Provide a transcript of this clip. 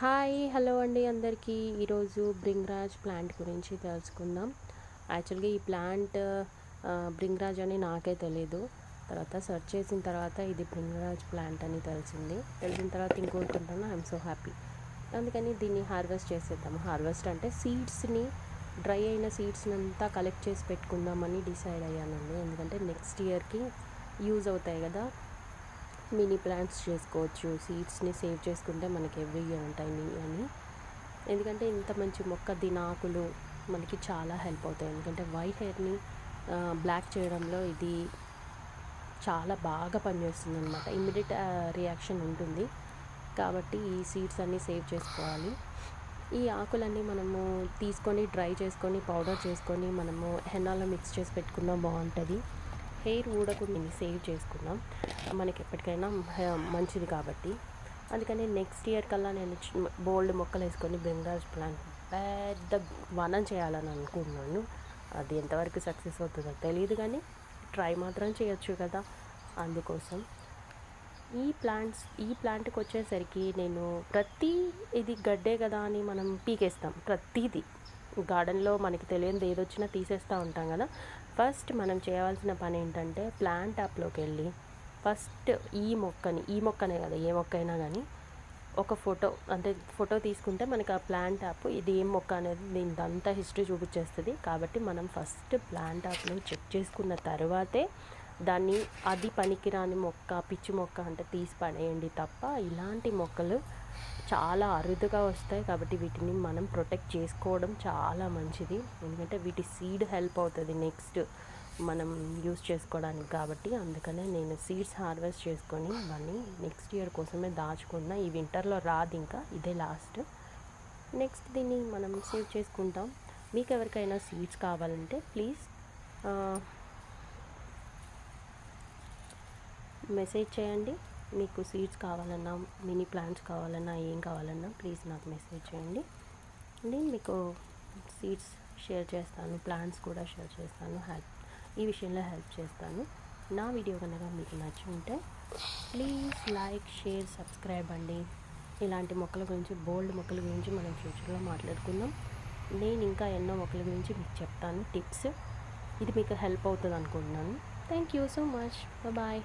Hi hello అండి అందరికీ. ఈరోజు బ్రింగ్రాజ్ ప్లాంట్ గురించి తెలుసుకుందాం. యాక్చువల్గా ఈ ప్లాంట్ బ్రింగ్రాజ్ అని నాకే తెలీదు. తర్వాత సెర్చ్ చేసిన తర్వాత ఇది బ్రింగ్రాజ్ ప్లాంట్ అని తెలిసిన తర్వాత ఇంకోరుకుంటాను. I'm so happy. అందుకని దీన్ని హార్వెస్ట్ చేసేద్దాము. హార్వెస్ట్ అంటే సీడ్స్ని, డ్రై అయిన సీడ్స్ని అంతా కలెక్ట్ చేసి పెట్టుకుందామని డిసైడ్ అయ్యానండి. ఎందుకంటే నెక్స్ట్ ఇయర్కి యూజ్ అవుతాయి కదా, మినీ ప్లాంట్స్ చేసుకోవచ్చు. సీడ్స్ని సేవ్ చేసుకుంటే మనకి ఎవ్రీ ఇయర్ ఉంటాయి మినీ అని. ఎందుకంటే ఇంత మంచి మొక్క, దీని ఆకులు మనకి చాలా హెల్ప్ అవుతాయి. ఎందుకంటే వైట్ హెయిర్ని బ్లాక్ చేయడంలో ఇది చాలా బాగా పనిచేస్తుంది అనమాట. ఇమ్మీడియట్ రియాక్షన్ ఉంటుంది. కాబట్టి ఈ సీడ్స్ అన్నీ సేవ్ చేసుకోవాలి. ఈ ఆకులన్నీ మనము తీసుకొని డ్రై చేసుకొని పౌడర్ చేసుకొని మనము హెన్నాలో మిక్స్ చేసి పెట్టుకున్నా బాగుంటుంది. హెయిర్ ఊడకుండా సేవ్ చేసుకున్నాం, మనకి ఎప్పటికైనా మంచిది కాబట్టి. అందుకని నెక్స్ట్ ఇయర్ కల్లా నేను బోల్డ్ మొక్కలు వేసుకొని బ్రింగ్రాజ్ ప్లాంట్ పెద్ద వనం చేయాలని అనుకుంటున్నాను. అది ఎంతవరకు సక్సెస్ అవుతుందో తెలియదు, కానీ ట్రై మాత్రం చేయొచ్చు కదా. అందుకోసం ఈ ప్లాంట్కి వచ్చేసరికి నేను ఇది గడ్డే కదా అని మనం పీకేస్తాం ప్రతిదీ. గార్డెన్లో మనకి తెలియనిది ఏదొచ్చినా తీసేస్తూ ఉంటాం కదా. ఫస్ట్ మనం చేయవలసిన పని ఏంటంటే ప్లాంట్ యాప్లోకి వెళ్ళి ఫస్ట్ ఈ మొక్కనే కదా, ఏ మొక్క అయినా కానీ ఒక ఫోటో తీసుకుంటే మనకి ఆ ప్లాంట్ యాప్ ఇది ఏం మొక్క అనేది దీనిదంతా హిస్టరీ చూపించేస్తుంది. కాబట్టి మనం ఫస్ట్ ప్లాంట్ యాప్లో చెక్ చేసుకున్న తర్వాతే దాన్ని అది పనికిరాని మొక్క, పిచ్చి మొక్క అంటే తీసి పడేయండి తప్ప. ఇలాంటి మొక్కలు చాలా అరుదుగా వస్తాయి. కాబట్టి వీటిని మనం ప్రొటెక్ట్ చేసుకోవడం చాలా మంచిది. ఎందుకంటే వీటి సీడ్ హెల్ప్ అవుతుంది నెక్స్ట్ మనం యూస్ చేసుకోవడానికి. కాబట్టి అందుకనే నేను సీడ్స్ హార్వెస్ట్ చేసుకొని దాన్ని నెక్స్ట్ ఇయర్ కోసమే దాచుకున్నా. ఈ వింటర్లో రాదు, ఇంకా ఇదే లాస్ట్. నెక్స్ట్ దీన్ని మనం సేవ్ చేసుకుంటాం. మీకు ఎవరికైనా సీడ్స్ కావాలంటే ప్లీజ్ మెసేజ్ చేయండి. మీకు సీడ్స్ కావాలన్నా, మినీ ప్లాంట్స్ కావాలన్నా, ఏం కావాలన్నా ప్లీజ్ నాకు మెసేజ్ చేయండి. నేను మీకు సీడ్స్ షేర్ చేస్తాను, ప్లాంట్స్ కూడా షేర్ చేస్తాను, ఈ విషయంలో హెల్ప్ చేస్తాను. నా వీడియో కనుక మీకు నచ్చి ఉంటే ప్లీజ్ లైక్, షేర్, సబ్స్క్రైబ్ అండి. ఇలాంటి మొక్కల గురించి, బోల్డ్ మొక్కల గురించి మనం ఫ్యూచర్లో మాట్లాడుకుందాం. నేను ఇంకా ఎన్నో మొక్కల గురించి మీకు చెప్తాను టిప్స్. ఇది మీకు హెల్ప్ అవుతుంది అనుకుంటున్నాను. Thank you so much. Bye.